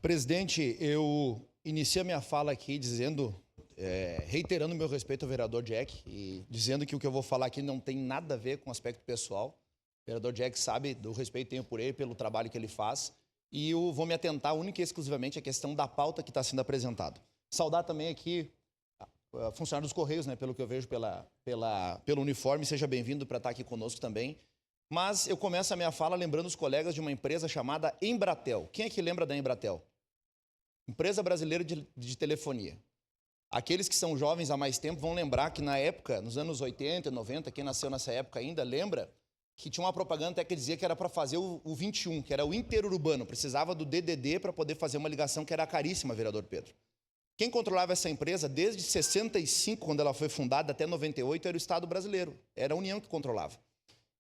Presidente, eu inicio a minha fala aqui dizendo, reiterando meu respeito ao vereador Jack e dizendo que o que eu vou falar aqui não tem nada a ver com aspecto pessoal. O vereador Jack sabe do respeito que tenho por ele, pelo trabalho que ele faz, e eu vou me atentar única e exclusivamente à questão da pauta que está sendo apresentada. Saudar também aqui a funcionário dos Correios, né, pelo que eu vejo pelo uniforme, seja bem-vindo para estar aqui conosco também. Mas eu começo a minha fala lembrando os colegas de uma empresa chamada Embratel. Quem é que lembra da Embratel? Empresa brasileira de telefonia. Aqueles que são jovens há mais tempo vão lembrar que na época, nos anos 80 e 90, quem nasceu nessa época ainda lembra que tinha uma propaganda até que dizia que era para fazer o 21, que era o interurbano, precisava do DDD para poder fazer uma ligação que era caríssima, vereador Pedro. Quem controlava essa empresa desde 65, quando ela foi fundada, até 98, era o Estado brasileiro, era a União que controlava.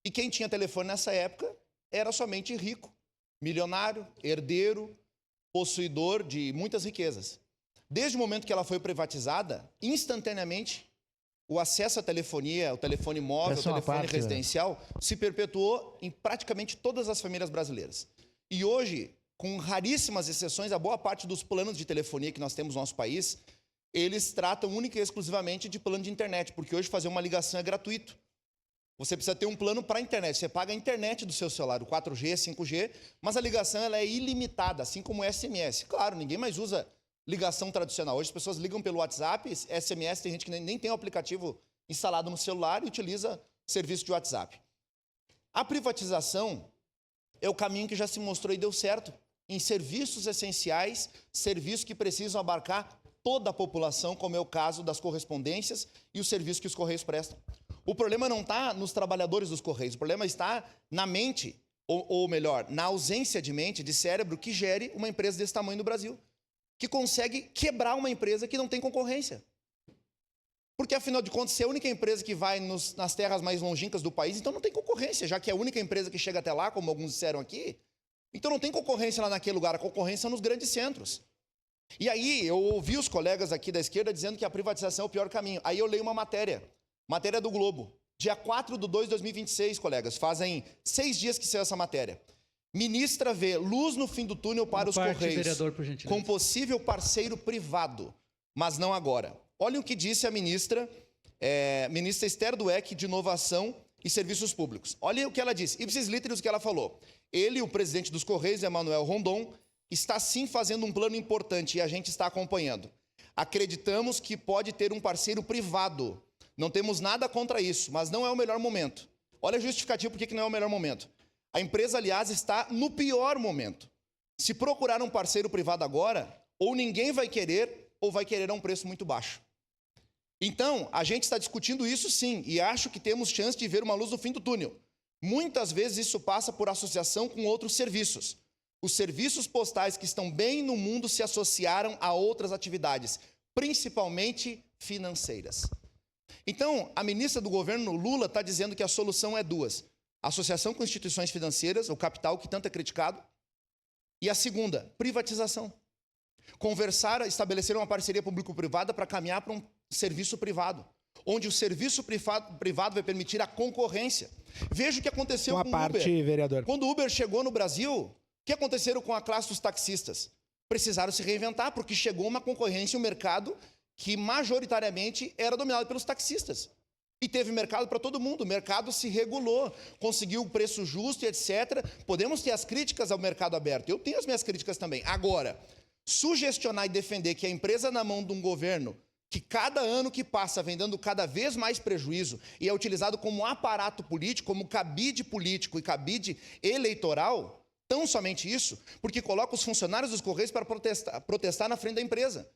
E quem tinha telefone nessa época era somente rico, milionário, herdeiro, possuidor de muitas riquezas. Desde o momento que ela foi privatizada, instantaneamente, o acesso à telefonia, o telefone móvel, o telefone residencial, se perpetuou em praticamente todas as famílias brasileiras. E hoje, com raríssimas exceções, a boa parte dos planos de telefonia que nós temos no nosso país, eles tratam única e exclusivamente de plano de internet, porque hoje fazer uma ligação é gratuito. Você precisa ter um plano para a internet. Você paga a internet do seu celular, o 4G, 5G, mas a ligação ela é ilimitada, assim como o SMS. Claro, ninguém mais usa ligação tradicional. Hoje as pessoas ligam pelo WhatsApp, SMS, tem gente que nem tem o aplicativo instalado no celular e utiliza serviço de WhatsApp. A privatização é o caminho que já se mostrou e deu certo. Em serviços essenciais, serviços que precisam abarcar toda a população, como é o caso das correspondências e os serviços que os Correios prestam. O problema não está nos trabalhadores dos Correios, o problema está na mente, ou melhor, na ausência de mente, de cérebro, que gere uma empresa desse tamanho no Brasil, que consegue quebrar uma empresa que não tem concorrência. Porque, afinal de contas, se é a única empresa que vai nas terras mais longínquas do país, então não tem concorrência, já que é a única empresa que chega até lá, como alguns disseram aqui, então não tem concorrência lá naquele lugar, a concorrência é nos grandes centros. E aí, eu ouvi os colegas aqui da esquerda dizendo que a privatização é o pior caminho. Aí eu leio uma matéria do Globo, dia 4/2/2026, colegas, fazem 6 dias que saiu essa matéria. Ministra vê luz no fim do túnel para os Correios, vereador, por gentileza, com possível parceiro privado, mas não agora. Olhem o que disse a ministra Esther Dweck, de Inovação e Serviços Públicos. Olhem o que ela disse, ipsis literis o que ela falou. Ele, o presidente dos Correios, Emanuel Rondon, está sim fazendo um plano importante e a gente está acompanhando. Acreditamos que pode ter um parceiro privado. Não temos nada contra isso, mas não é o melhor momento. Olha a justificativa por que não é o melhor momento. A empresa, aliás, está no pior momento. Se procurar um parceiro privado agora, ou ninguém vai querer, ou vai querer a um preço muito baixo. Então, a gente está discutindo isso sim, e acho que temos chance de ver uma luz no fim do túnel. Muitas vezes isso passa por associação com outros serviços. Os serviços postais que estão bem no mundo se associaram a outras atividades, principalmente financeiras. Então, a ministra do governo Lula está dizendo que a solução é duas. Associação com instituições financeiras, o capital que tanto é criticado. E a segunda, privatização. Conversar, estabelecer uma parceria público-privada para caminhar para um serviço privado, onde o serviço privado vai permitir a concorrência. Veja o que aconteceu com o Uber. Vereador. Quando o Uber chegou no Brasil, o que aconteceu com a classe dos taxistas? Precisaram se reinventar, porque chegou uma concorrência, um mercado que majoritariamente era dominado pelos taxistas. E teve mercado para todo mundo, o mercado se regulou, conseguiu o preço justo e etc. Podemos ter as críticas ao mercado aberto, eu tenho as minhas críticas também. Agora, sugestionar e defender que a empresa na mão de um governo que cada ano que passa vem dando cada vez mais prejuízo e é utilizado como aparato político, como cabide político e cabide eleitoral, tão somente isso, porque coloca os funcionários dos Correios para protestar na frente da empresa.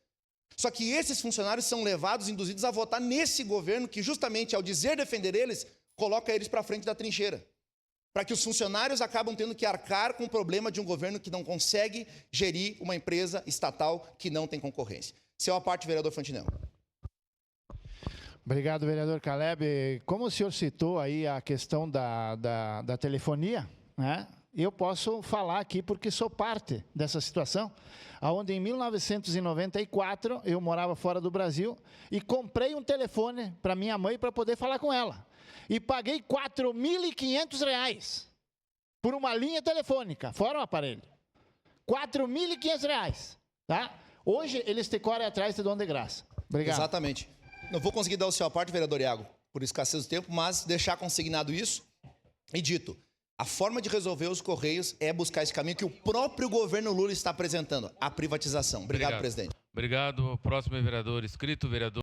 Só que esses funcionários são levados, induzidos a votar nesse governo que, justamente ao dizer defender eles, coloca eles para frente da trincheira. Para que os funcionários acabam tendo que arcar com o problema de um governo que não consegue gerir uma empresa estatal que não tem concorrência. Seu à parte, vereador Fantinel. Obrigado, vereador Caleb. Como o senhor citou aí a questão da telefonia, né? Eu posso falar aqui porque sou parte dessa situação, onde em 1994 eu morava fora do Brasil e comprei um telefone para minha mãe para poder falar com ela. E paguei R$ 4.500 por uma linha telefônica, fora o aparelho. R$4.500, tá? Hoje eles te correm atrás de dão de graça. Obrigado. Exatamente. Não vou conseguir dar o seu parte, vereador Iago, por escassez do tempo, mas deixar consignado isso e dito, a forma de resolver os Correios é buscar esse caminho que o próprio governo Lula está apresentando, a privatização. Obrigado, presidente. Obrigado. Próximo vereador inscrito, vereador